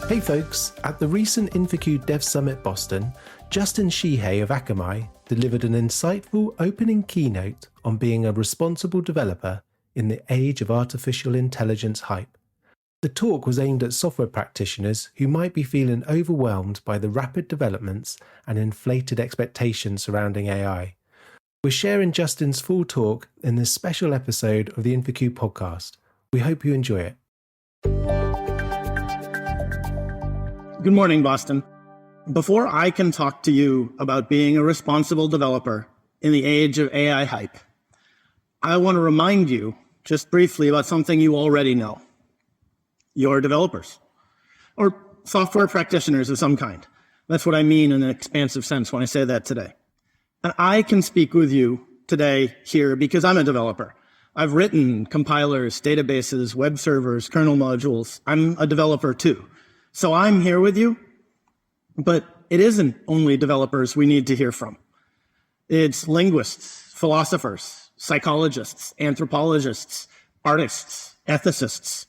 Hey folks, at the recent InfoQ Dev Summit Boston, Justin Sheehy of Akamai delivered an insightful opening keynote on being a responsible developer in the age of artificial intelligence hype. The talk was aimed at software practitioners who might be feeling overwhelmed by the rapid developments and inflated expectations surrounding AI. We're sharing Justin's full talk in this special episode of the InfoQ Podcast. We hope you enjoy it. Good morning, Boston. Before I can talk to you about being a responsible developer in the age of AI hype, I want to remind you just briefly about something you already know. You're developers, or software practitioners of some kind. That's what I mean in an expansive sense when I say that today. And I can speak with you today here because I'm a developer. I've written compilers, databases, web servers, kernel modules. I'm a developer too. So I'm here with you, but it isn't only developers we need to hear from. It's linguists, philosophers, psychologists, anthropologists, artists, ethicists.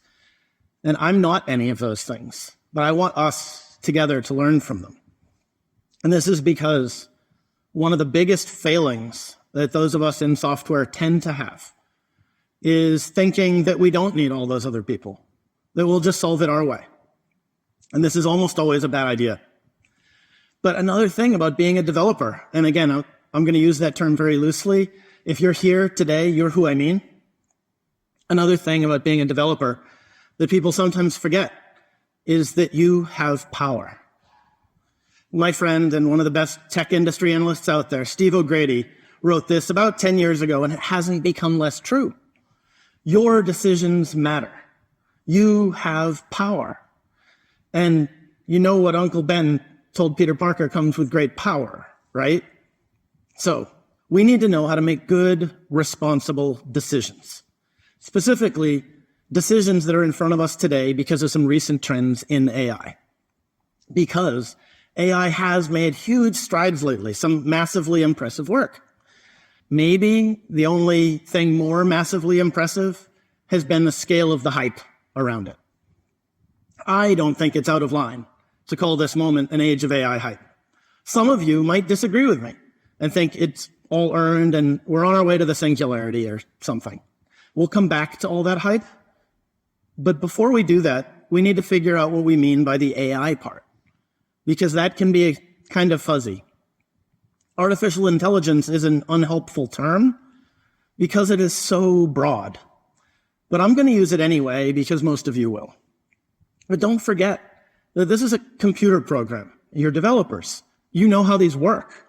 And I'm not any of those things, but I want us together to learn from them. And this is because one of the biggest failings that those of us in software tend to have is thinking that we don't need all those other people, that we'll just solve it our way. And this is almost always a bad idea. But another thing about being a developer, and again, I'm going to use that term very loosely. If you're here today, you're who I mean. Another thing about being a developer that people sometimes forget is that you have power. My friend and one of the best tech industry analysts out there, Steve O'Grady, wrote this about 10 years ago, and it hasn't become less true. Your decisions matter. You have power. And you know what Uncle Ben told Peter Parker comes with great power, right? So we need to know how to make good, responsible decisions. Specifically, decisions that are in front of us today because of some recent trends in AI. Because AI has made huge strides lately, some massively impressive work. Maybe the only thing more massively impressive has been the scale of the hype around it. I don't think it's out of line to call this moment an age of AI hype. Some of you might disagree with me and think it's all earned and we're on our way to the singularity or something. We'll come back to all that hype. But before we do that, we need to figure out what we mean by the AI part, because that can be kind of fuzzy. Artificial intelligence is an unhelpful term because it is so broad. But I'm going to use it anyway because most of you will. But don't forget that this is a computer program. You're developers. You know how these work.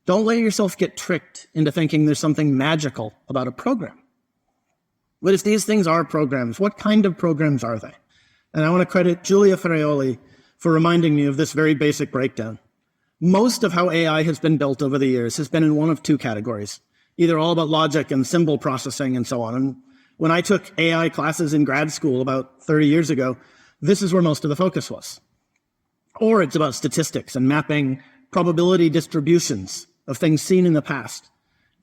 Don't let yourself get tricked into thinking there's something magical about a program. But if these things are programs, what kind of programs are they? And I want to credit Giulia Ferraioli for reminding me of this very basic breakdown. Most of how AI has been built over the years has been in one of two categories, either all about logic and symbol processing and so on. And when I took AI classes in grad school about 30 years ago, this is where most of the focus was. Or it's about statistics and mapping probability distributions of things seen in the past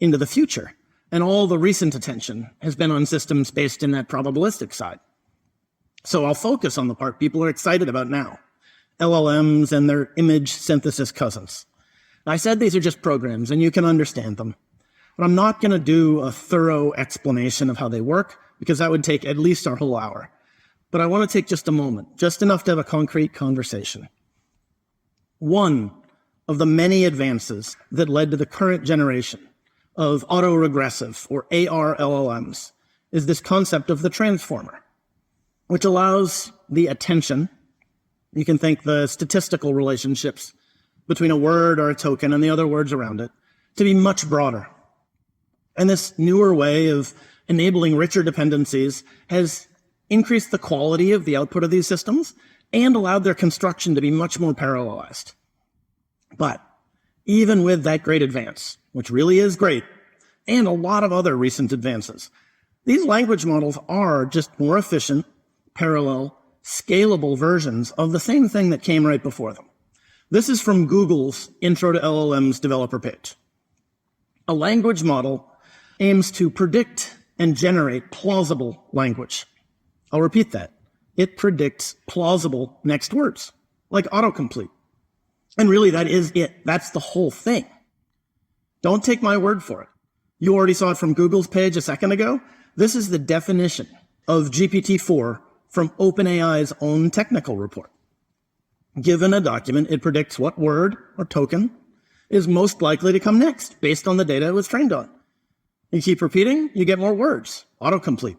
into the future. And all the recent attention has been on systems based in that probabilistic side. So I'll focus on the part people are excited about now, LLMs and their image synthesis cousins. I said these are just programs and you can understand them. But I'm not going to do a thorough explanation of how they work because that would take at least our whole hour. But I want to take just a moment, just enough to have a concrete conversation. One of the many advances that led to the current generation of autoregressive or AR LLMs is this concept of the transformer, which allows the attention, you can think the statistical relationships between a word or a token and the other words around it, to be much broader. And this newer way of enabling richer dependencies has increased the quality of the output of these systems and allowed their construction to be much more parallelized. But even with that great advance, which really is great, and a lot of other recent advances, these language models are just more efficient, parallel, scalable versions of the same thing that came right before them. This is from Google's Intro to LLMs developer page. A language model aims to predict and generate plausible language. I'll repeat that. it predicts plausible next words, like autocomplete. And really, that is it. That's the whole thing. Don't take my word for it. You already saw it from Google's page a second ago. This is the definition of GPT-4 from OpenAI's own technical report. Given a document, it predicts what word or token is most likely to come next based on the data it was trained on. You keep repeating, you get more words. Autocomplete.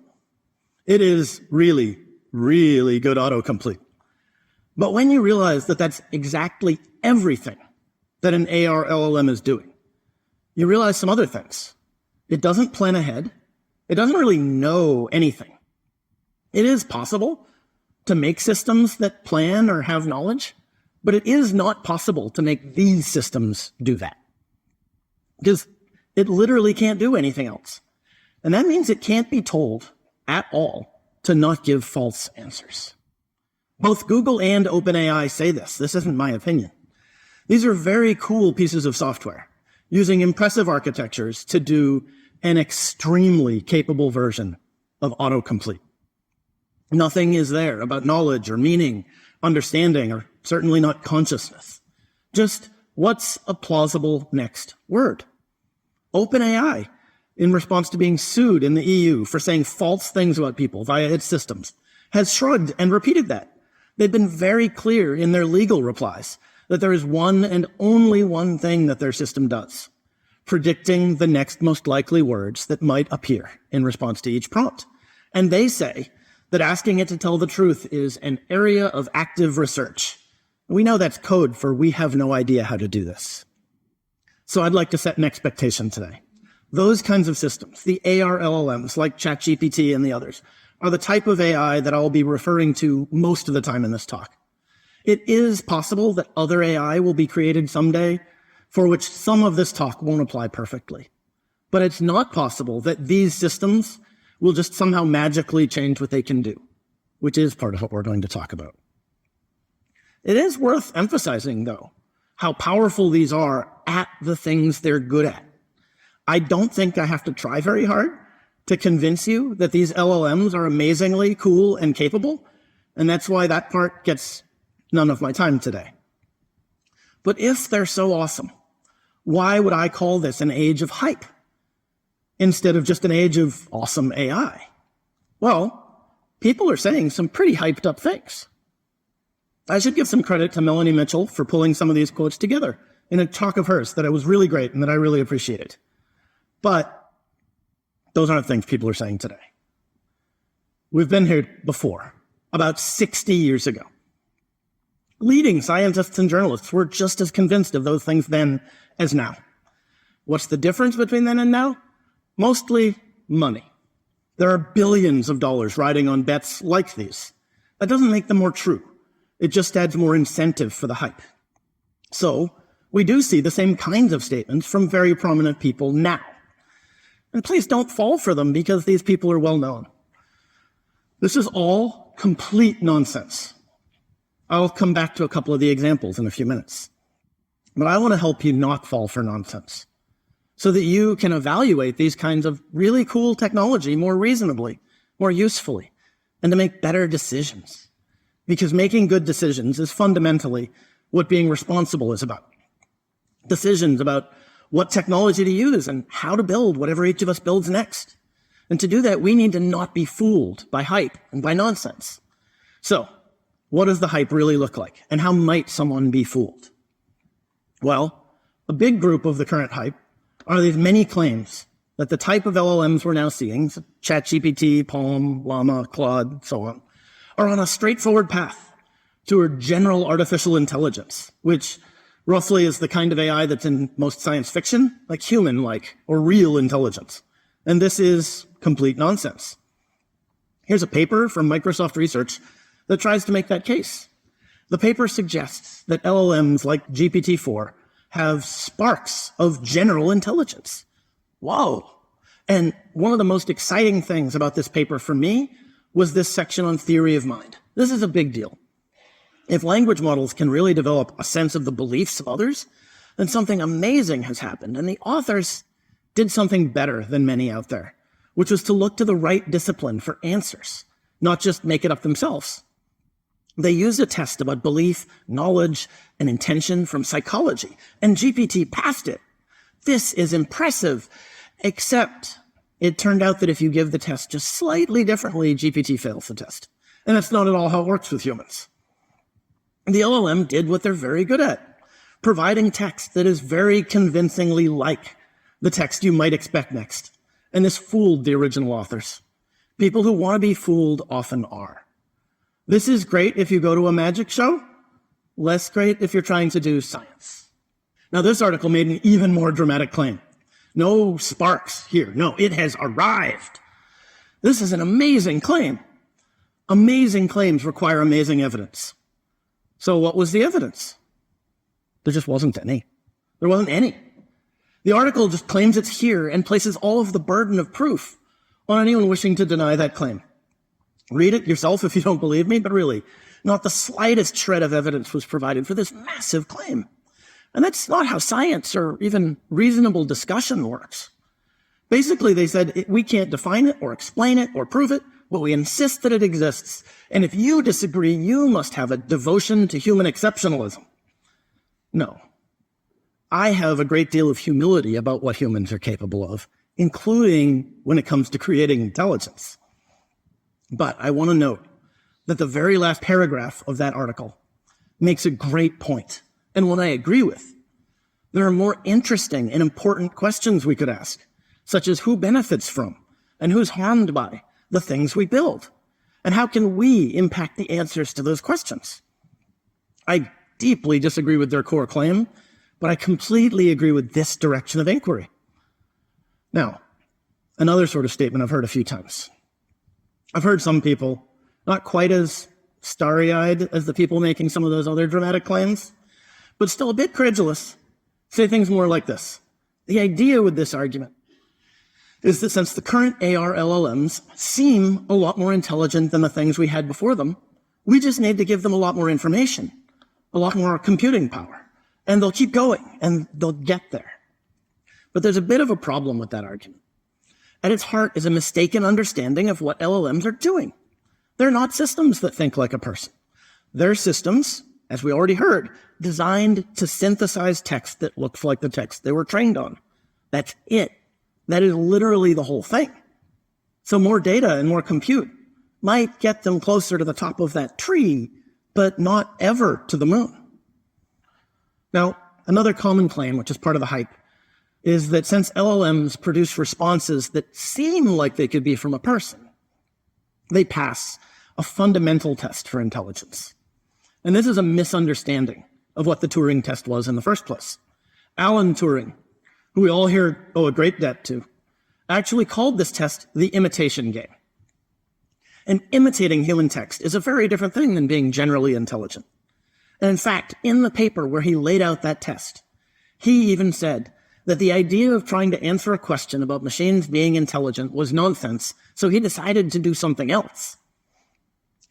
It is really, really good autocomplete. But when you realize that that's exactly everything that an AR LLM is doing, you realize some other things. It doesn't plan ahead. It doesn't really know anything. It is possible to make systems that plan or have knowledge, but it is not possible to make these systems do that. Because it literally can't do anything else. And that means it can't be told at all to not give false answers. Both Google and OpenAI say this. This isn't my opinion. These are very cool pieces of software using impressive architectures to do an extremely capable version of autocomplete. Nothing is there about knowledge or meaning, understanding, or certainly not consciousness. Just what's a plausible next word? OpenAI, in response to being sued in the EU for saying false things about people via its systems, has shrugged and repeated that. They've been very clear in their legal replies that there is one and only one thing that their system does: predicting the next most likely words that might appear in response to each prompt. And they say that asking it to tell the truth is an area of active research. We know that's code for we have no idea how to do this. So I'd like to set an expectation today. Those kinds of systems, the AR LLMs like ChatGPT and the others, are the type of AI that I'll be referring to most of the time in this talk. It is possible that other AI will be created someday for which some of this talk won't apply perfectly. But it's not possible that these systems will just somehow magically change what they can do, which is part of what we're going to talk about. It is worth emphasizing, though, how powerful these are at the things they're good at. I don't think I have to try very hard to convince you that these LLMs are amazingly cool and capable, and that's why that part gets none of my time today. But if they're so awesome, why would I call this an age of hype instead of just an age of awesome AI? Well, people are saying some pretty hyped up things. I should give some credit to Melanie Mitchell for pulling some of these quotes together in a talk of hers that was really great and that I really appreciated. But those aren't things people are saying today. We've been here before, about 60 years ago. Leading scientists and journalists were just as convinced of those things then as now. What's the difference between then and now? Mostly money. There are billions of dollars riding on bets like these. That doesn't make them more true. It just adds more incentive for the hype. So we do see the same kinds of statements from very prominent people now. And please don't fall for them because these people are well known. This is all complete nonsense. I'll come back to a couple of the examples in a few minutes. But I want to help you not fall for nonsense so that you can evaluate these kinds of really cool technology more reasonably, more usefully, and to make better decisions. Because making good decisions is fundamentally what being responsible is about. Decisions about what technology to use and how to build whatever each of us builds next. And to do that, we need to not be fooled by hype and by nonsense. So, what does the hype really look like? And how might someone be fooled? Well, a big group of the current hype are these many claims that the type of LLMs we're now seeing, ChatGPT, Palm, Llama, Claude, so on, are on a straightforward path toward general artificial intelligence, which roughly is the kind of AI that's in most science fiction, like human-like or real intelligence. And this is complete nonsense. Here's a paper from Microsoft Research that tries to make that case. The paper suggests that LLMs like GPT-4 have sparks of general intelligence. Whoa. And one of the most exciting things about this paper for me was this section on theory of mind. This is a big deal. If language models can really develop a sense of the beliefs of others, then something amazing has happened. And the authors did something better than many out there, which was to look to the right discipline for answers, not just make it up themselves They used a test about belief, knowledge, and intention from psychology, and GPT passed it. This is impressive, except it turned out that if you give the test just slightly differently, GPT fails the test. And that's not at all how it works with humans. The LLM did what they're very good at, providing text that is very convincingly like the text you might expect next. And this fooled the original authors. People who want to be fooled often are. This is great if you go to a magic show, less great if you're trying to do science. Now, this article made an even more dramatic claim. No sparks here. No, it has arrived. This is an amazing claim. Amazing claims require amazing evidence. So what was the evidence? There just wasn't any. There wasn't any. The article just claims it's here and places all of the burden of proof on anyone wishing to deny that claim. Read it yourself if you don't believe me, but really, not the slightest shred of evidence was provided for this massive claim. And that's not how science or even reasonable discussion works. Basically, they said, we can't define it or explain it or prove it, but we insist that it exists. And if you disagree, you must have a devotion to human exceptionalism. No. I have a great deal of humility about what humans are capable of, including when it comes to creating intelligence. But I want to note that the very last paragraph of that article makes a great point, and one I agree with. There are more interesting and important questions we could ask, such as who benefits from and who's harmed by the things we build, and how can we impact the answers to those questions? I deeply disagree with their core claim, but I completely agree with this direction of inquiry. Now, another sort of statement I've heard a few times. I've heard some people, not quite as starry-eyed as the people making some of those other dramatic claims, but still a bit credulous, say things more like this. The idea with this argument is that since the current AR LLMs seem a lot more intelligent than the things we had before them, we just need to give them a lot more information, a lot more computing power, and they'll keep going, and they'll get there. But there's a bit of a problem with that argument. At its heart is a mistaken understanding of what LLMs are doing. They're not systems that think like a person. They're systems, as we already heard, designed to synthesize text that looks like the text they were trained on. That's it. That is literally the whole thing. So more data and more compute might get them closer to the top of that tree, but not ever to the moon. Now, another common claim, which is part of the hype, is that since LLMs produce responses that seem like they could be from a person, they pass a fundamental test for intelligence. And this is a misunderstanding of what the Turing test was in the first place. Alan Turing, who we all here owe a great debt to, actually called this test the imitation game. And imitating human text is a very different thing than being generally intelligent. And in fact, in the paper where he laid out that test, he even said that the idea of trying to answer a question about machines being intelligent was nonsense, so he decided to do something else.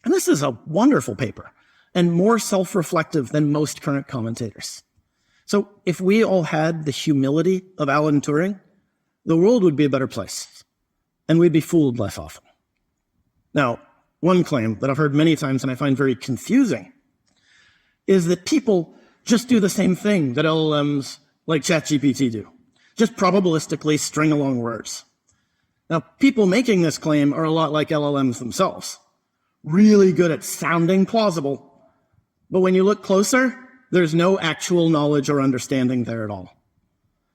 And this is a wonderful paper, and more self-reflective than most current commentators. So if we all had the humility of Alan Turing, the world would be a better place, and we'd be fooled less often. Now, one claim that I've heard many times and I find very confusing is that people just do the same thing that LLMs like ChatGPT do, just probabilistically string along words. Now, people making this claim are a lot like LLMs themselves, really good at sounding plausible, but when you look closer, there's no actual knowledge or understanding there at all.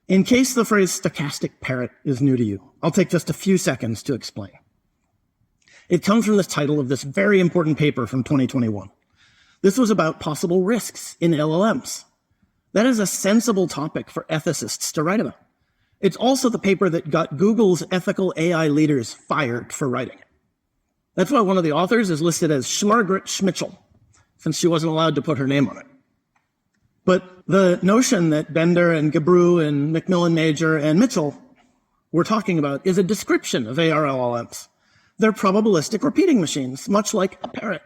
In case the phrase stochastic parrot is new to you, I'll take just a few seconds to explain. It comes from the title of this very important paper from 2021. This was about possible risks in LLMs. That is a sensible topic for ethicists to write about. It's also the paper that got Google's ethical AI leaders fired for writing it. That's why one of the authors is listed as Margaret Schmitchell, since she wasn't allowed to put her name on it. But the notion that Bender and Gabru and Macmillan Major and Mitchell were talking about is a description of AR LLMs. They're probabilistic repeating machines, much like a parrot,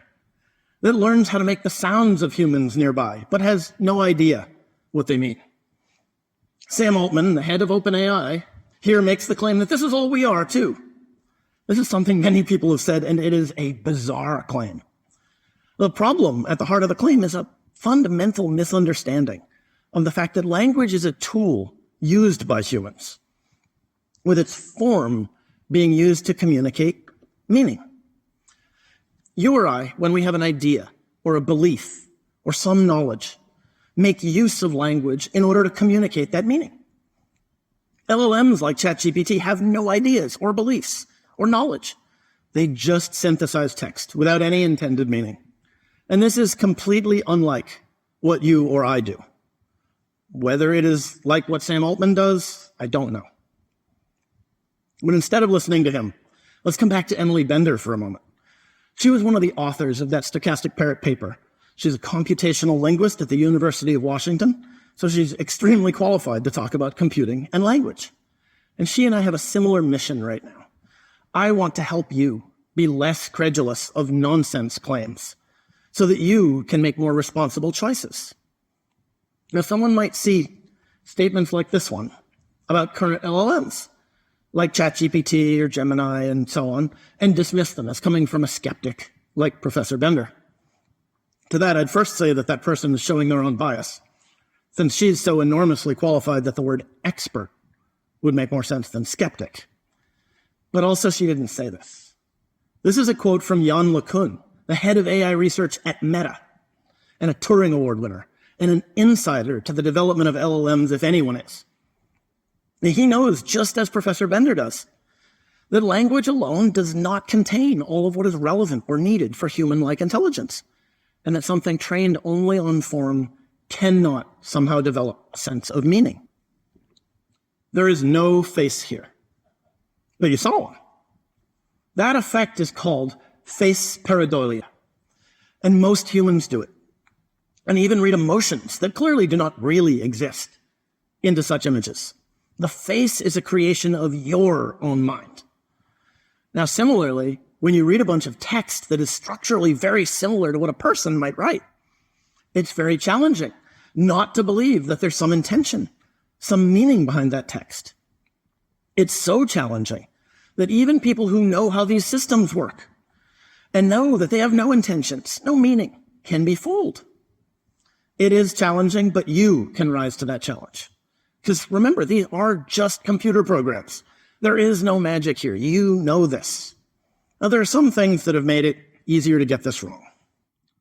that learns how to make the sounds of humans nearby, but has no idea what they mean. Sam Altman, the head of OpenAI, here makes the claim that this is all we are, too. This is something many people have said, and it is a bizarre claim. The problem at the heart of the claim is a fundamental misunderstanding of the fact that language is a tool used by humans, with its form being used to communicate meaning. You or I, when we have an idea or a belief or some knowledge, make use of language in order to communicate that meaning. LLMs like ChatGPT have no ideas or beliefs or knowledge. They just synthesize text without any intended meaning. And this is completely unlike what you or I do. Whether it is like what Sam Altman does, I don't know. But instead of listening to him, let's come back to Emily Bender for a moment. She was one of the authors of that stochastic parrot paper. She's a computational linguist at the University of Washington, so she's extremely qualified to talk about computing and language. And she and I have a similar mission right now. I want to help you be less credulous of nonsense claims so that you can make more responsible choices. Now, someone might see statements like this one about current LLMs, like ChatGPT or Gemini and so on, and dismiss them as coming from a skeptic like Professor Bender. To that, I'd first say that that person is showing their own bias, since she's so enormously qualified that the word expert would make more sense than skeptic. But also, she didn't say this. This is a quote from Yann LeCun, the head of AI research at Meta, and a Turing Award winner, and an insider to the development of LLMs, if anyone is. He knows, just as Professor Bender does, that language alone does not contain all of what is relevant or needed for human-like intelligence, and that something trained only on form cannot somehow develop a sense of meaning. There is no face here, but you saw one. That effect is called face pareidolia, and most humans do it, and even read emotions that clearly do not really exist into such images. The face is a creation of your own mind. Now, similarly, when you read a bunch of text that is structurally very similar to what a person might write, it's very challenging not to believe that there's some intention, some meaning behind that text. It's so challenging that even people who know how these systems work and know that they have no intentions, no meaning, can be fooled. It is challenging, but you can rise to that challenge. Because remember, these are just computer programs. There is no magic here. You know this. Now, there are some things that have made it easier to get this wrong.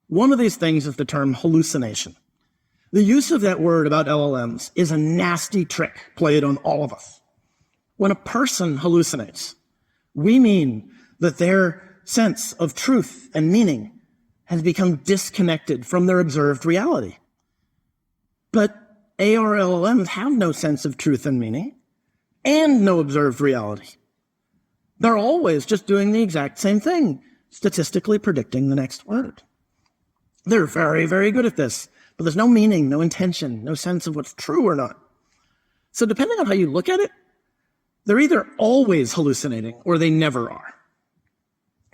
One of these things is the term hallucination. The use of that word about LLMs is a nasty trick played on all of us. When a person hallucinates, we mean that their sense of truth and meaning has become disconnected from their observed reality. But AR LLMs have no sense of truth and meaning, and no observed reality. They're always just doing the exact same thing, statistically predicting the next word. They're very, very good at this, but there's no meaning, no intention, no sense of what's true or not. So depending on how you look at it, they're either always hallucinating or they never are.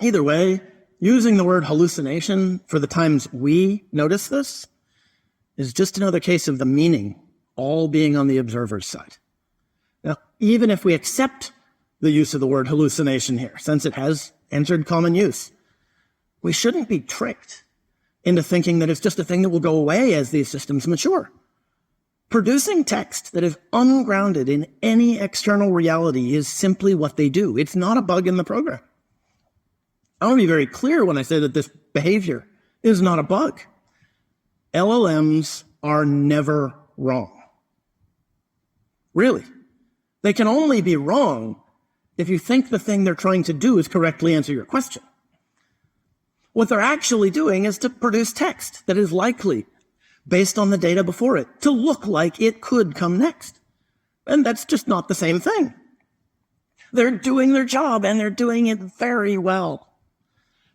Either way, using the word hallucination for the times we notice this is just another case of the meaning all being on the observer's side. Now, even if we accept the use of the word hallucination here, since it has entered common use, we shouldn't be tricked into thinking that it's just a thing that will go away as these systems mature. Producing text that is ungrounded in any external reality is simply what they do. It's not a bug in the program. I want to be very clear when I say that this behavior is not a bug. LLMs are never wrong. Really. They can only be wrong if you think the thing they're trying to do is correctly answer your question. What they're actually doing is to produce text that is likely, based on the data before it, to look like it could come next. And that's just not the same thing. They're doing their job, and they're doing it very well.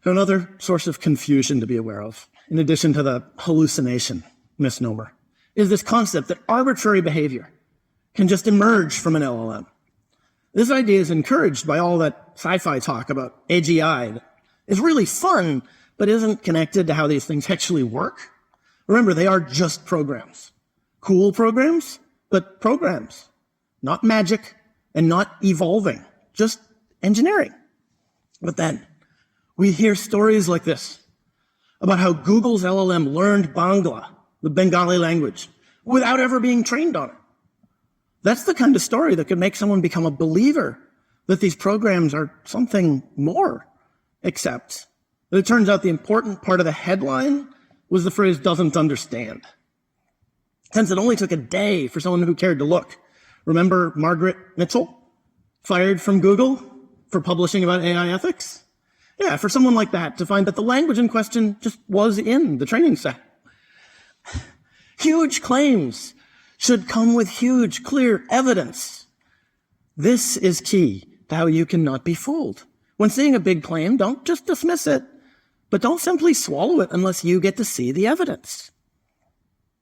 Another source of confusion to be aware of, in addition to the hallucination misnomer, is this concept that arbitrary behavior can just emerge from an LLM. This idea is encouraged by all that sci-fi talk about AGI that is really fun, but isn't connected to how these things actually work. Remember, they are just programs. Cool programs, but programs. Not magic and not evolving, just engineering. But then we hear stories like this about how Google's LLM learned Bangla, the Bengali language, without ever being trained on it. That's the kind of story that could make someone become a believer that these programs are something more, except that it turns out the important part of the headline was the phrase "doesn't understand." Since it only took a day for someone who cared to look. Remember Margaret Mitchell, fired from Google for publishing about AI ethics? Yeah, for someone like that to find that the language in question just was in the training set. Huge claims should come with huge, clear evidence. This is key to how you cannot be fooled. When seeing a big claim, don't just dismiss it, but don't simply swallow it unless you get to see the evidence.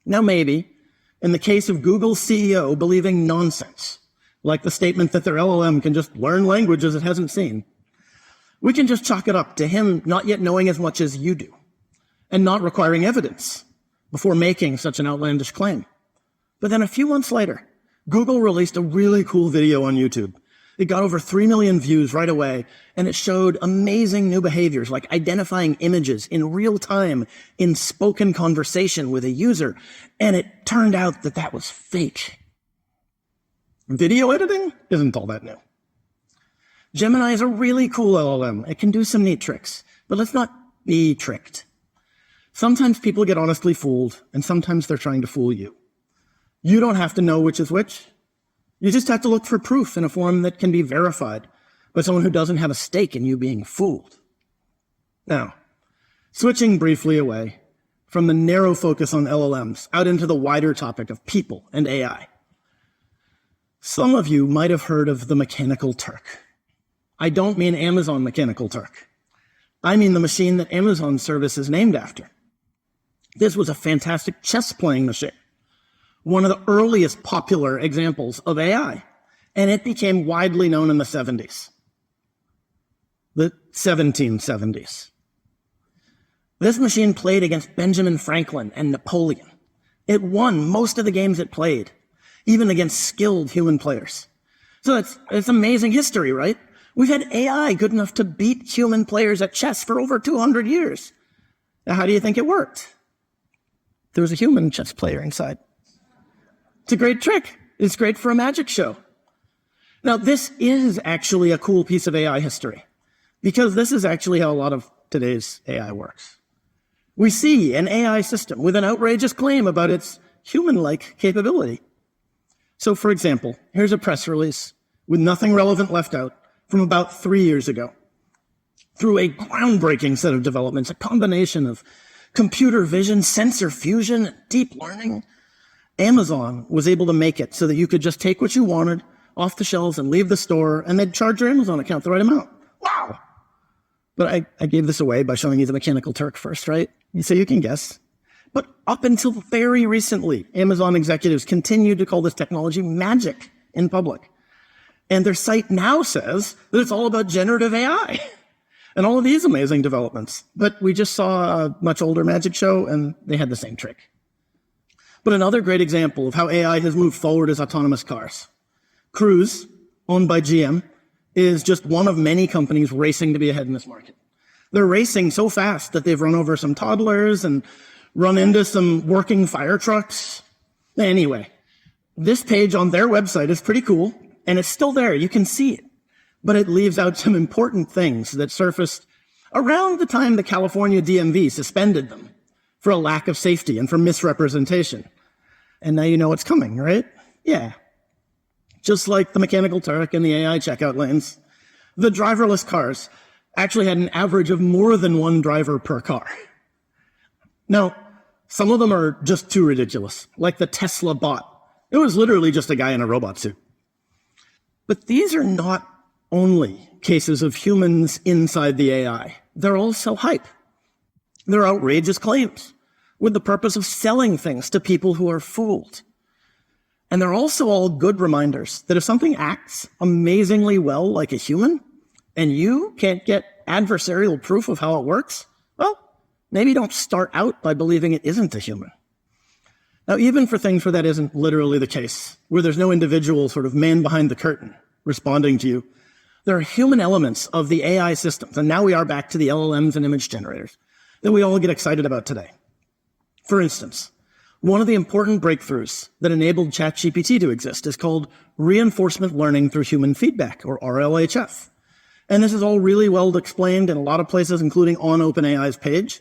Now maybe, in the case of Google's CEO believing nonsense, like the statement that their LLM can just learn languages it hasn't seen, we can just chalk it up to him not yet knowing as much as you do, and not requiring evidence before making such an outlandish claim. But then a few months later, Google released a really cool video on YouTube. It got over 3 million views right away, and it showed amazing new behaviors like identifying images in real time in spoken conversation with a user, and it turned out that that was fake. Video editing isn't all that new. Gemini is a really cool LLM. It can do some neat tricks, but let's not be tricked. Sometimes people get honestly fooled, and sometimes they're trying to fool you. You don't have to know which is which. You just have to look for proof in a form that can be verified by someone who doesn't have a stake in you being fooled. Now, switching briefly away from the narrow focus on LLMs out into the wider topic of people and AI. Some of you might have heard of the Mechanical Turk. I don't mean Amazon Mechanical Turk. I mean the machine that Amazon's service is named after. This was a fantastic chess-playing machine, one of the earliest popular examples of AI, and it became widely known in the 70s. The 1770s. This machine played against Benjamin Franklin and Napoleon. It won most of the games it played, even against skilled human players. So it's amazing history, right? We've had AI good enough to beat human players at chess for over 200 years. Now, how do you think it worked? There was a human chess player inside. It's a great trick. It's great for a magic show. Now, this is actually a cool piece of AI history, because this is actually how a lot of today's AI works. We see an AI system with an outrageous claim about its human-like capability. So, for example, here's a press release with nothing relevant left out from about 3 years ago. Through a groundbreaking set of developments, a combination of computer vision, sensor fusion, and deep learning, Amazon was able to make it so that you could just take what you wanted off the shelves and leave the store, and they'd charge your Amazon account the right amount. Wow! But I gave this away by showing you the Mechanical Turk first, right? So you can guess. But up until very recently, Amazon executives continued to call this technology magic in public. And their site now says that it's all about generative AI and all of these amazing developments. But we just saw a much older magic show, and they had the same trick. But another great example of how AI has moved forward is autonomous cars. Cruise, owned by GM, is just one of many companies racing to be ahead in this market. They're racing so fast that they've run over some toddlers and run into some working fire trucks. Anyway, this page on their website is pretty cool, and it's still there. You can see it. But it leaves out some important things that surfaced around the time the California DMV suspended them for a lack of safety and for misrepresentation. And now you know what's coming, right? Yeah. Just like the Mechanical Turk and the AI checkout lanes, the driverless cars actually had an average of more than one driver per car. Now, some of them are just too ridiculous, like the Tesla bot. It was literally just a guy in a robot suit. But these are not only cases of humans inside the AI. They're also hype. They're outrageous claims with the purpose of selling things to people who are fooled. And they're also all good reminders that if something acts amazingly well like a human, and you can't get adversarial proof of how it works, well, maybe don't start out by believing it isn't a human. Now, even for things where that isn't literally the case, where there's no individual sort of man behind the curtain responding to you, there are human elements of the AI systems, and now we are back to the LLMs and image generators, that we all get excited about today. For instance, one of the important breakthroughs that enabled ChatGPT to exist is called reinforcement learning through human feedback, or RLHF. And this is all really well explained in a lot of places, including on OpenAI's page.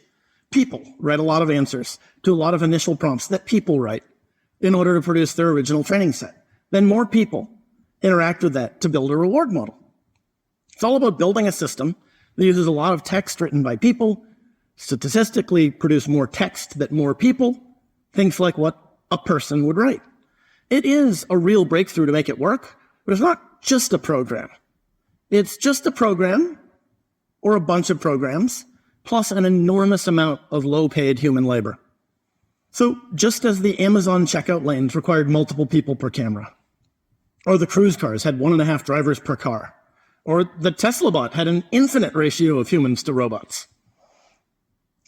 People write a lot of answers to a lot of initial prompts that people write in order to produce their original training set. Then more people interact with that to build a reward model. It's all about building a system that uses a lot of text written by people, statistically produce more text that more people, things like what a person would write. It is a real breakthrough to make it work, but it's not just a program. It's just a program or a bunch of programs plus an enormous amount of low-paid human labor. So just as the Amazon checkout lanes required multiple people per camera, or the cruise cars had 1.5 drivers per car, or the Tesla bot had an infinite ratio of humans to robots.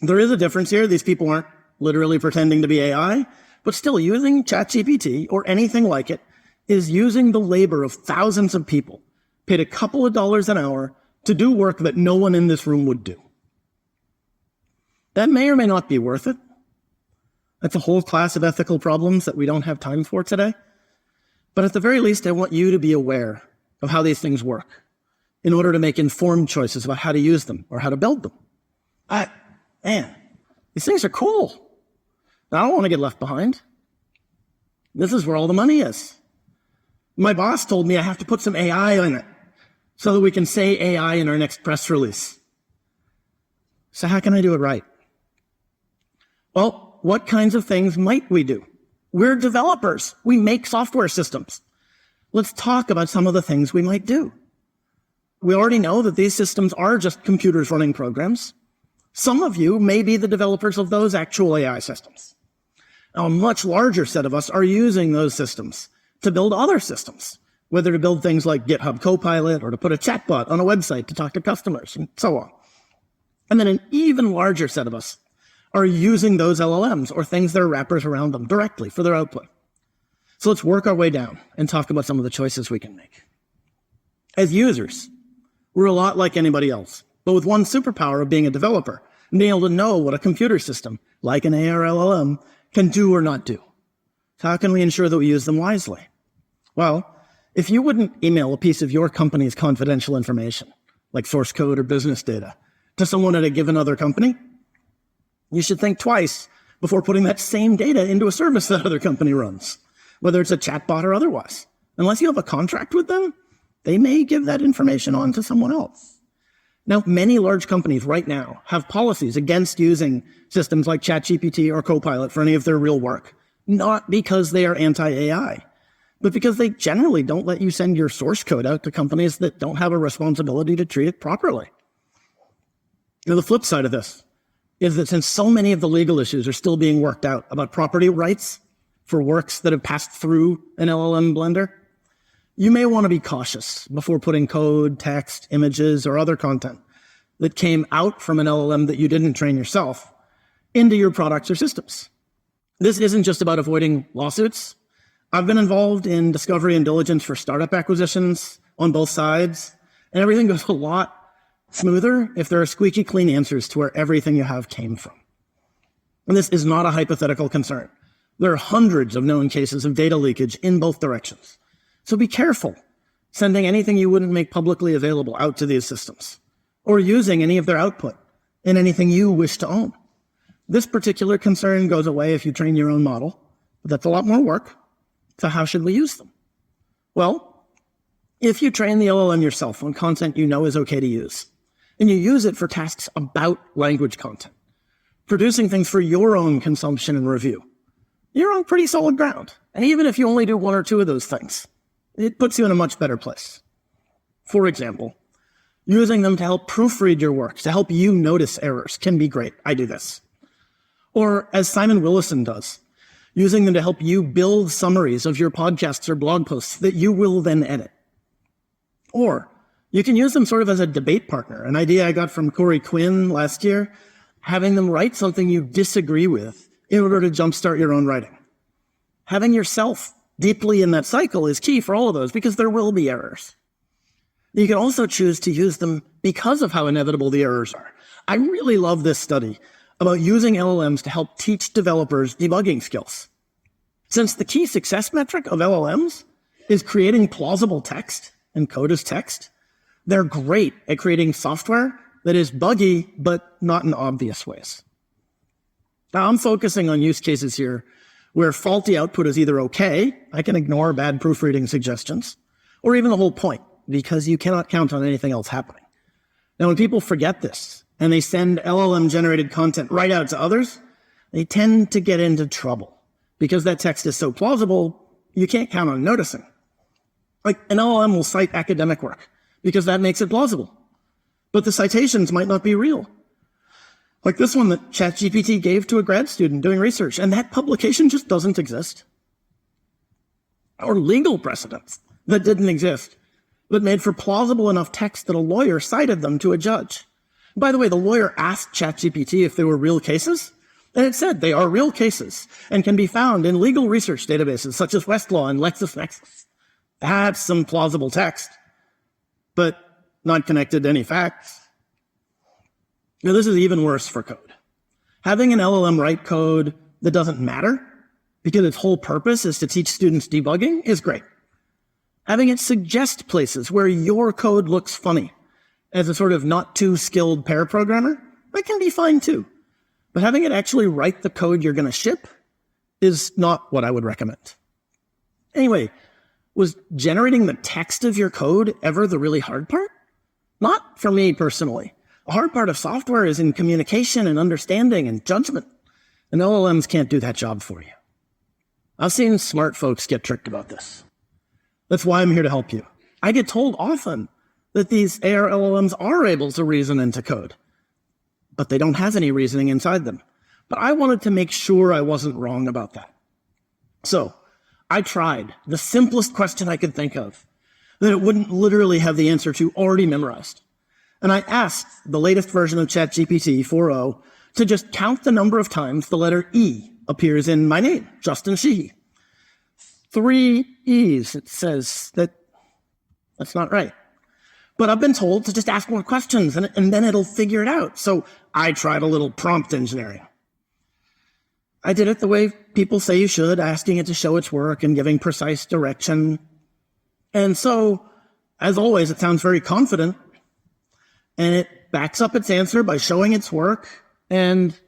There is a difference here. These people aren't literally pretending to be AI, but still using ChatGPT or anything like it is using the labor of thousands of people paid a couple of dollars an hour to do work that no one in this room would do. That may or may not be worth it. That's a whole class of ethical problems that we don't have time for today. But at the very least, I want you to be aware of how these things work in order to make informed choices about how to use them or how to build them. Man, these things are cool. I don't want to get left behind. This is where all the money is. My boss told me I have to put some AI in it so that we can say AI in our next press release. So how can I do it right? Well, what kinds of things might we do? We're developers. We make software systems. Let's talk about some of the things we might do. We already know that these systems are just computers running programs. Some of you may be the developers of those actual AI systems. Now, a much larger set of us are using those systems to build other systems, whether to build things like GitHub Copilot or to put a chatbot on a website to talk to customers and so on. And then an even larger set of us are using those LLMs or things that are wrappers around them directly for their output. So let's work our way down and talk about some of the choices we can make. As users, we're a lot like anybody else, but with one superpower of being a developer and being able to know what a computer system, like an AI or LLM, can do or not do. So how can we ensure that we use them wisely? Well, if you wouldn't email a piece of your company's confidential information, like source code or business data, to someone at a given other company, you should think twice before putting that same data into a service that other company runs, whether it's a chatbot or otherwise. Unless you have a contract with them, they may give that information on to someone else. Now, many large companies right now have policies against using systems like ChatGPT or Copilot for any of their real work, not because they are anti-AI, but because they generally don't let you send your source code out to companies that don't have a responsibility to treat it properly. Now, the flip side of this is that since so many of the legal issues are still being worked out about property rights for works that have passed through an LLM blender, you may want to be cautious before putting code, text, images, or other content that came out from an LLM that you didn't train yourself into your products or systems. This isn't just about avoiding lawsuits. I've been involved in discovery and diligence for startup acquisitions on both sides, and everything goes a lot smoother if there are squeaky clean answers to where everything you have came from. And this is not a hypothetical concern. There are hundreds of known cases of data leakage in both directions. So be careful sending anything you wouldn't make publicly available out to these systems, or using any of their output in anything you wish to own. This particular concern goes away if you train your own model, but that's a lot more work. So how should we use them? Well, if you train the LLM yourself on content you know is okay to use, and you use it for tasks about language content, producing things for your own consumption and review, you're on pretty solid ground. And even if you only do one or two of those things, it puts you in a much better place. For example, using them to help proofread your work, to help you notice errors can be great. I do this. Or as Simon Willison does, using them to help you build summaries of your podcasts or blog posts that you will then edit. Or you can use them sort of as a debate partner, an idea I got from Corey Quinn last year, having them write something you disagree with in order to jumpstart your own writing. Having yourself deeply in that cycle is key for all of those because there will be errors. You can also choose to use them because of how inevitable the errors are. I really love this study about using LLMs to help teach developers debugging skills. Since the key success metric of LLMs is creating plausible text and code as text, they're great at creating software that is buggy, but not in obvious ways. Now, I'm focusing on use cases here where faulty output is either okay, I can ignore bad proofreading suggestions, or even the whole point, because you cannot count on anything else happening. Now, when people forget this, and they send LLM-generated content right out to others, they tend to get into trouble, because that text is so plausible, you can't count on noticing. Like, an LLM will cite academic work, because that makes it plausible. But the citations might not be real. Like this one that ChatGPT gave to a grad student doing research, and that publication just doesn't exist. Or legal precedents that didn't exist, but made for plausible enough text that a lawyer cited them to a judge. By the way, the lawyer asked ChatGPT if they were real cases, and it said they are real cases and can be found in legal research databases such as Westlaw and LexisNexis. That's some plausible text, but not connected to any facts. Now, this is even worse for code. Having an LLM write code that doesn't matter because its whole purpose is to teach students debugging is great. Having it suggest places where your code looks funny as a sort of not too skilled pair programmer, that can be fine too. But having it actually write the code you're going to ship is not what I would recommend. Anyway, was generating the text of your code ever the really hard part? Not for me personally. The hard part of software is in communication and understanding and judgment, and LLMs can't do that job for you. I've seen smart folks get tricked about this. That's why I'm here to help you. I get told often that these AR LLMs are able to reason into code, but they don't have any reasoning inside them. But I wanted to make sure I wasn't wrong about that. So I tried the simplest question I could think of that it wouldn't literally have the answer to already memorized. And I asked the latest version of ChatGPT 4.0 to just count the number of times the letter E appears in my name, Justin Sheehy. 3 E's. It says that's not right. But I've been told to just ask more questions and then it'll figure it out. So I tried a little prompt engineering. I did it the way people say you should, asking it to show its work and giving precise direction. And so, as always, it sounds very confident. And it backs up its answer by showing its work, and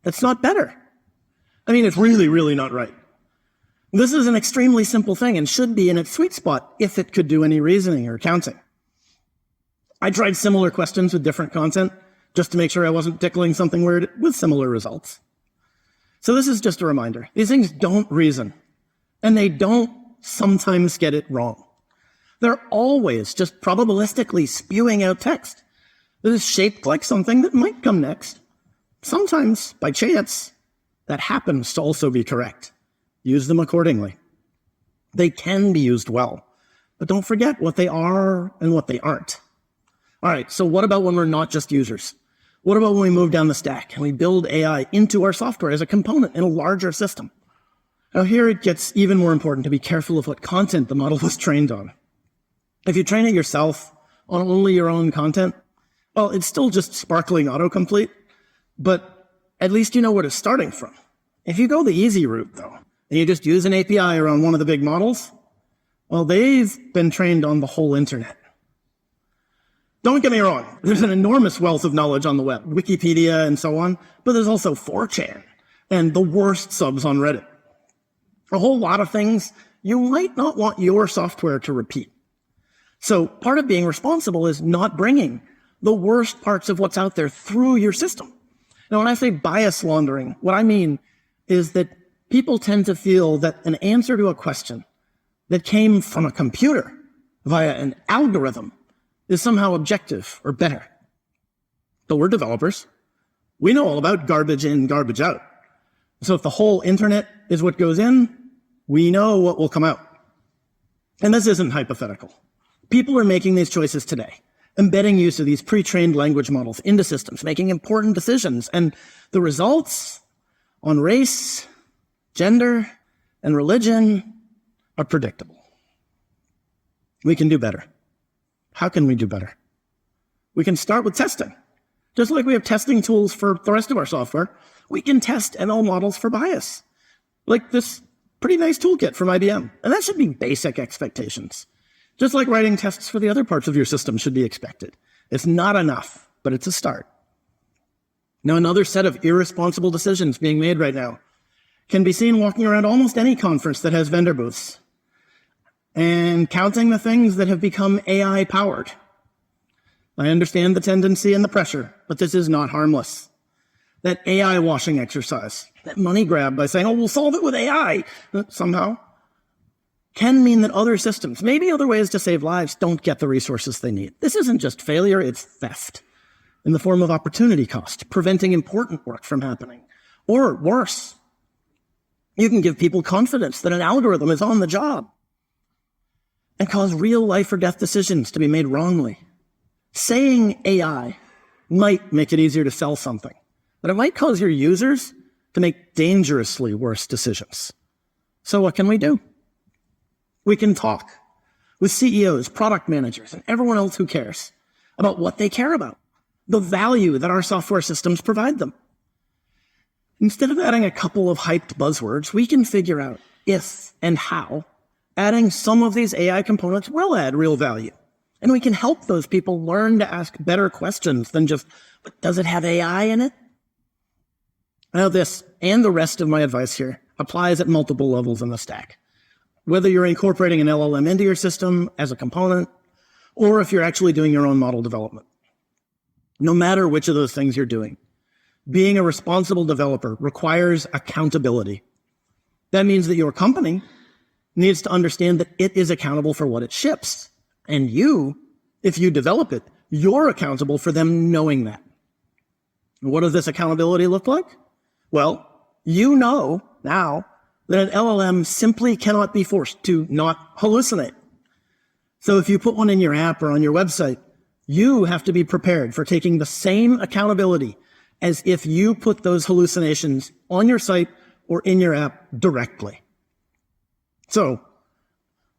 it's not better. I mean, it's really, really not right. This is an extremely simple thing and should be in its sweet spot if it could do any reasoning or counting. I tried similar questions with different content just to make sure I wasn't tickling something weird with similar results. So this is just a reminder. These things don't reason, and they don't sometimes get it wrong. They're always just probabilistically spewing out text that is shaped like something that might come next. Sometimes, by chance, that happens to also be correct. Use them accordingly. They can be used well, but don't forget what they are and what they aren't. All right, so what about when we're not just users? What about when we move down the stack and we build AI into our software as a component in a larger system? Now here it gets even more important to be careful of what content the model was trained on. If you train it yourself on only your own content, well, it's still just sparkling autocomplete, but at least you know what it's starting from. If you go the easy route, though, and you just use an API around one of the big models, well, they've been trained on the whole internet. Don't get me wrong, there's an enormous wealth of knowledge on the web, Wikipedia and so on, but there's also 4chan and the worst subs on Reddit. A whole lot of things you might not want your software to repeat. So part of being responsible is not bringing the worst parts of what's out there through your system. Now, when I say bias laundering, what I mean is that people tend to feel that an answer to a question that came from a computer via an algorithm is somehow objective or better. But we're developers. We know all about garbage in, garbage out. So if the whole internet is what goes in, we know what will come out. And this isn't hypothetical. People are making these choices today, embedding use of these pre-trained language models into systems, making important decisions. And the results on race, gender, and religion are predictable. We can do better. How can we do better? We can start with testing. Just like we have testing tools for the rest of our software, we can test ML models for bias. Like this pretty nice toolkit from IBM. And that should be basic expectations. Just like writing tests for the other parts of your system should be expected. It's not enough, but it's a start. Now, another set of irresponsible decisions being made right now can be seen walking around almost any conference that has vendor booths and counting the things that have become AI-powered. I understand the tendency and the pressure, but this is not harmless. That AI washing exercise, that money grab by saying, oh, we'll solve it with AI somehow, can mean that other systems, maybe other ways to save lives, don't get the resources they need. This isn't just failure, it's theft in the form of opportunity cost, preventing important work from happening. Or worse, you can give people confidence that an algorithm is on the job and cause real life or death decisions to be made wrongly. Saying AI might make it easier to sell something, but it might cause your users to make dangerously worse decisions. So what can we do? We can talk with CEOs, product managers, and everyone else who cares about what they care about, the value that our software systems provide them. Instead of adding a couple of hyped buzzwords, we can figure out if and how adding some of these AI components will add real value. And we can help those people learn to ask better questions than just, but does it have AI in it? Now this, and the rest of my advice here, applies at multiple levels in the stack. Whether you're incorporating an LLM into your system as a component, or if you're actually doing your own model development. No matter which of those things you're doing, being a responsible developer requires accountability. That means that your company needs to understand that it is accountable for what it ships. And you, if you develop it, you're accountable for them knowing that. What does this accountability look like? Well, you know now that an LLM simply cannot be forced to not hallucinate. So if you put one in your app or on your website, you have to be prepared for taking the same accountability as if you put those hallucinations on your site or in your app directly. So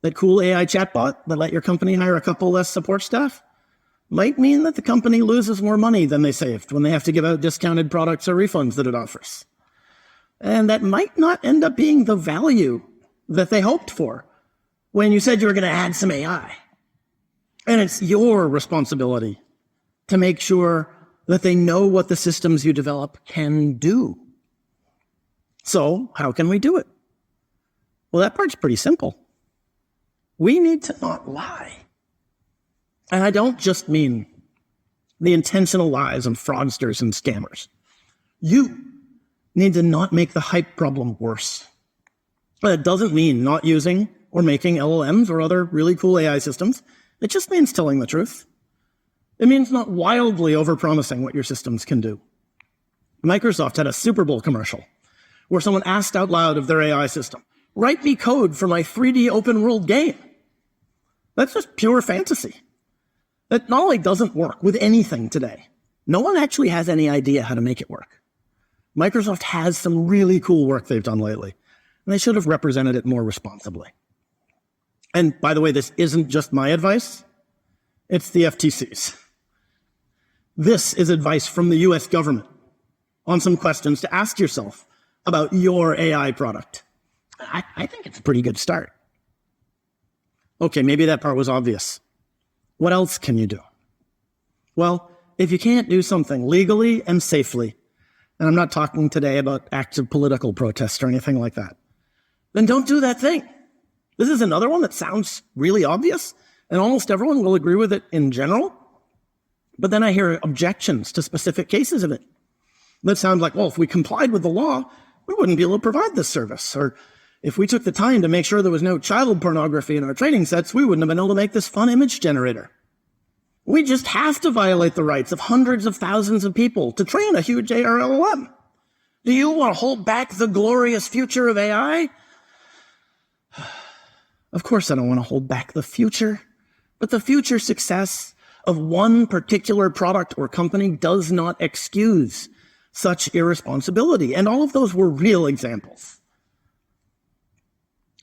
that cool AI chatbot that let your company hire a couple less support staff might mean that the company loses more money than they saved when they have to give out discounted products or refunds that it offers. And that might not end up being the value that they hoped for when you said you were going to add some AI. And it's your responsibility to make sure that they know what the systems you develop can do. So how can we do it? Well, that part's pretty simple. We need to not lie. And I don't just mean the intentional lies of fraudsters and scammers. You need to not make the hype problem worse. That doesn't mean not using or making LLMs or other really cool AI systems. It just means telling the truth. It means not wildly overpromising what your systems can do. Microsoft had a Super Bowl commercial where someone asked out loud of their AI system, write me code for my 3D open world game. That's just pure fantasy. That not only doesn't work with anything today, no one actually has any idea how to make it work. Microsoft has some really cool work they've done lately, and they should have represented it more responsibly. And by the way, this isn't just my advice, it's the FTC's. This is advice from the US government on some questions to ask yourself about your AI product. I think it's a pretty good start. Okay, maybe that part was obvious. What else can you do? Well, if you can't do something legally and safely, and I'm not talking today about active political protests or anything like that, then don't do that thing. This is another one that sounds really obvious, and almost everyone will agree with it in general. But then I hear objections to specific cases of it that sound like, well, if we complied with the law, we wouldn't be able to provide this service. Or if we took the time to make sure there was no child pornography in our training sets, we wouldn't have been able to make this fun image generator. We just have to violate the rights of hundreds of thousands of people to train a huge ARLLM. Do you want to hold back the glorious future of AI? Of course I don't want to hold back the future, but the future success of one particular product or company does not excuse such irresponsibility. And all of those were real examples.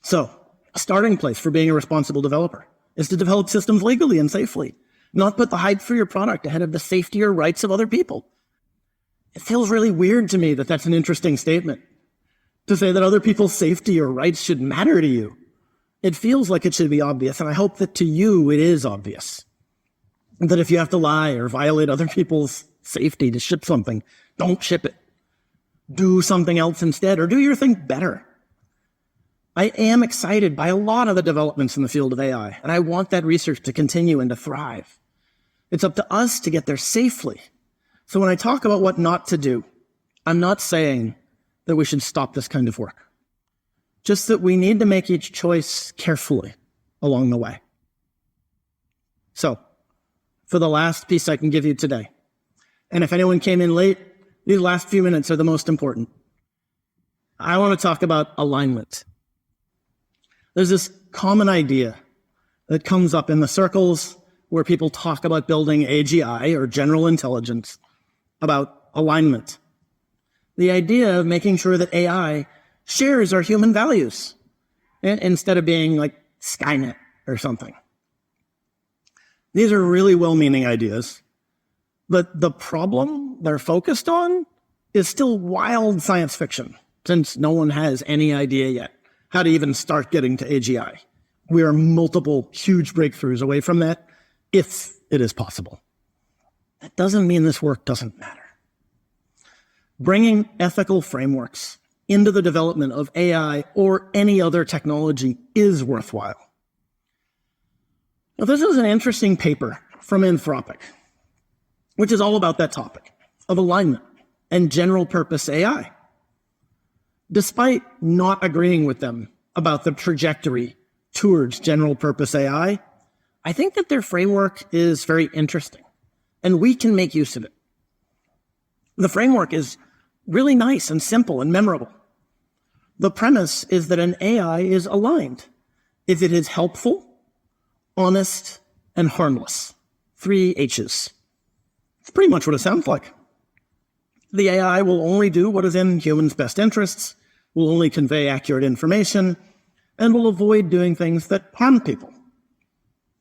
So, a starting place for being a responsible developer is to develop systems legally and safely. not put the hype for your product ahead of the safety or rights of other people. It feels really weird to me that that's an interesting statement, to say that other people's safety or rights should matter to you. It feels like it should be obvious, and I hope that to you it is obvious. That if you have to lie or violate other people's safety to ship something, don't ship it. Do something else instead, or do your thing better. I am excited by a lot of the developments in the field of AI, and I want that research to continue and to thrive. It's up to us to get there safely. So when I talk about what not to do, I'm not saying that we should stop this kind of work. Just that we need to make each choice carefully along the way. So, for the last piece I can give you today, and if anyone came in late, these last few minutes are the most important. I want to talk about alignment. There's this common idea that comes up in the circles where people talk about building AGI or general intelligence, about alignment. The idea of making sure that AI shares our human values instead of being like Skynet or something. These are really well-meaning ideas, but the problem they're focused on is still wild science fiction, since no one has any idea yet how to even start getting to AGI. We are multiple huge breakthroughs away from that, if it is possible. That doesn't mean this work doesn't matter. Bringing ethical frameworks into the development of AI or any other technology is worthwhile. Now, this is an interesting paper from Anthropic, which is all about that topic of alignment and general purpose AI. Despite not agreeing with them about the trajectory towards general purpose AI, I think that their framework is very interesting, and we can make use of it. The framework is really nice and simple and memorable. The premise is that an AI is aligned if it is helpful, honest, and harmless. 3 H's. It's pretty much what it sounds like. The AI will only do what is in humans' best interests, will only convey accurate information, and will avoid doing things that harm people.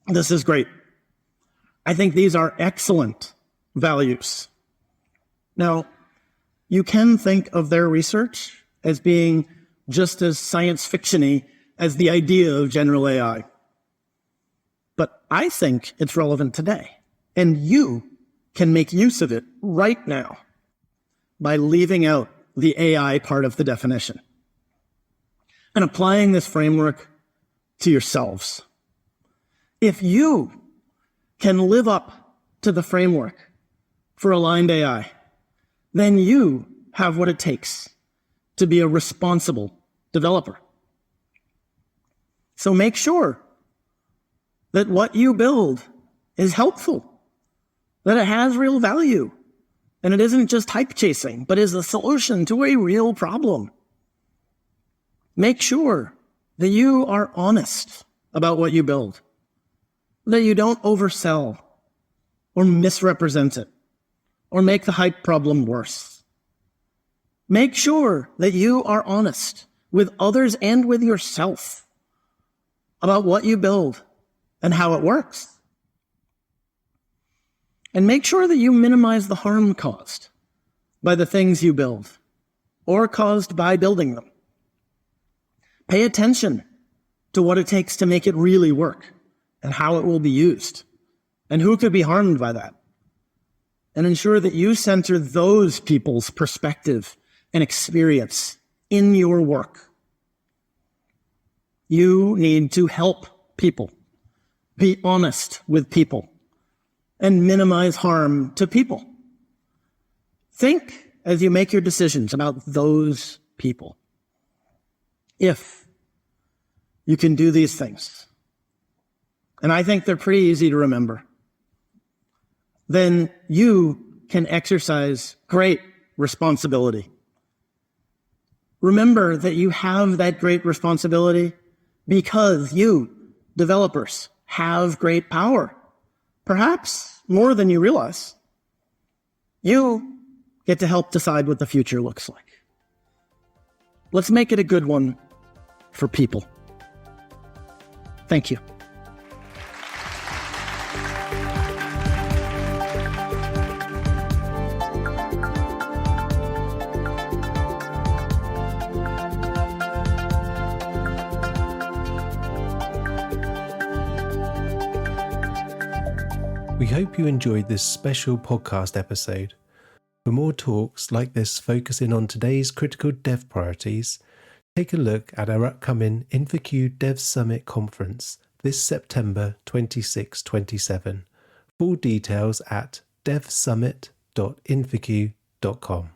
This is great. I think these are excellent values. Now, you can think of their research as being just as science fiction-y as the idea of general AI. But I think it's relevant today, and you can make use of it right now by leaving out the AI part of the definition and applying this framework to yourselves. If you can live up to the framework for aligned AI, then you have what it takes to be a responsible developer. So make sure that what you build is helpful, that it has real value, and it isn't just hype chasing, but is a solution to a real problem. Make sure that you are honest about what you build, that you don't oversell or misrepresent it or make the hype problem worse. Make sure that you are honest with others and with yourself about what you build and how it works. And make sure that you minimize the harm caused by the things you build or caused by building them. Pay attention to what it takes to make it really work and how it will be used and who could be harmed by that. And ensure that you center those people's perspective and experience in your work. You need to help people, be honest with people, and minimize harm to people. Think as you make your decisions about those people. If you can do these things, and I think they're pretty easy to remember, then you can exercise great responsibility. Remember that you have that great responsibility because you, developers, have great power. Perhaps more than you realize. You get to help decide what the future looks like. Let's make it a good one for people. Thank you. We hope you enjoyed this special podcast episode. For more talks like this focusing on today's critical dev priorities, take a look at our upcoming InfoQ Dev Summit conference this September 26-27. Full details at devsummit.infoq.com.